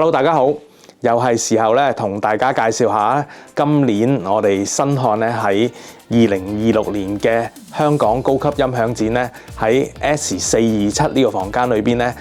Hello， 大家好，又係時候咧同大家介紹下今年我哋新漢咧喺2026年嘅香港高級音響展咧喺 S427呢個房間裏邊咧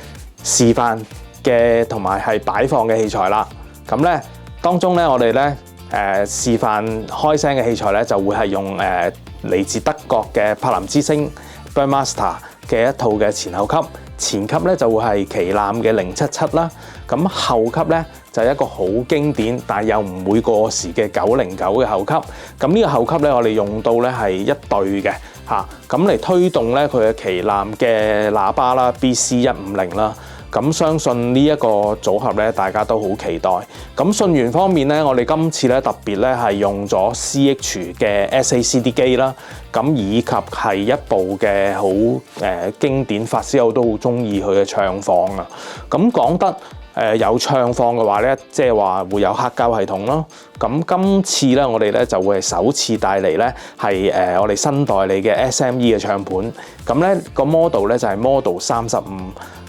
示範嘅同埋係擺放嘅器材啦。咁咧當中咧我哋咧示範開聲嘅器材咧就會係用嚟自德國嘅柏林之星 Burmester 嘅一套嘅前後級。前級咧就會係旗艦嘅077啦，咁後級咧就係一個好經典但又唔會過時嘅909嘅後級。咁呢個後級咧我哋用到咧係一對嘅嚇，咁嚟推動咧佢嘅旗艦嘅喇叭啦 BC150啦。咁相信呢一個組合咧，大家都好期待。咁信源方面咧，我哋今次咧特別咧係用咗 CH 嘅 SACD 機啦，咁以及係一部嘅好經典發燒友都好中意佢嘅唱放啊。咁講得有唱放嘅話咧，即係話會有黑膠系統咯。咁今次咧，我哋咧就會係首次帶嚟咧係我哋新代理嘅 SME 嘅唱盤。咁咧個 model 咧就係 Model 35。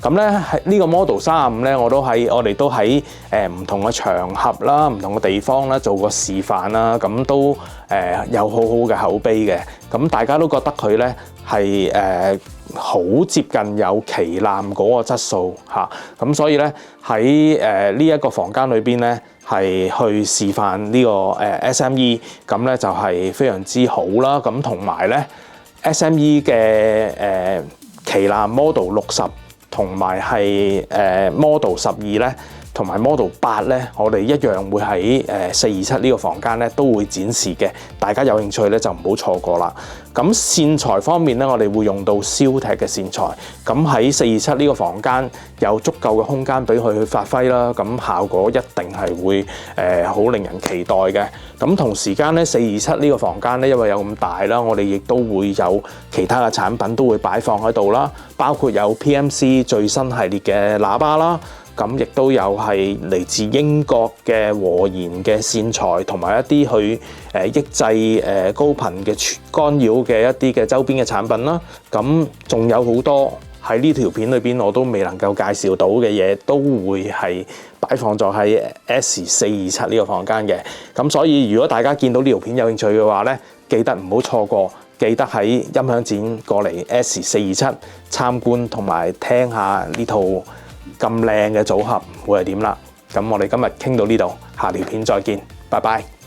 咁咧喺呢個 Model 35咧，我哋都喺唔同嘅場合啦、唔同嘅地方啦做過示範啦，咁都有好好嘅口碑嘅。咁大家都覺得佢咧係好接近有旗艦嗰個質素嚇。咁所以咧喺呢一個房間裏邊咧係去示範呢個SME，咁咧就係非常之好啦。咁同埋咧 SME 嘅旗艦 Model 60。同埋係Model 12咧，同埋 Model 8咧，我哋一樣會喺427呢個房間咧都會展示嘅。大家有興趣咧就唔好錯過啦。咁線材方面咧，我哋會用到燒踢嘅線材。咁喺427呢個房間有足夠嘅空間俾佢去發揮啦。咁效果一定係會好令人期待嘅。咁同時間咧427呢個房間咧，因為有咁大啦，我哋亦都會有其他嘅產品都會擺放喺度啦，包括有 PMC 最新系列嘅喇叭啦。咁亦都有係嚟自英國嘅和弦嘅線材，同埋一啲去抑制高頻嘅干擾嘅一啲嘅周邊嘅產品啦。咁仲有好多喺呢條片裏邊我都未能夠介紹到嘅嘢，都會係擺放咗喺 S427呢個房間嘅。咁所以如果大家見到呢條片有興趣嘅話咧，記得唔好錯過，記得喺音響展過嚟 S427參觀同埋聽下呢套咁靚嘅組合會係點啦。咁我哋今日傾到呢度，下條片再見，拜拜。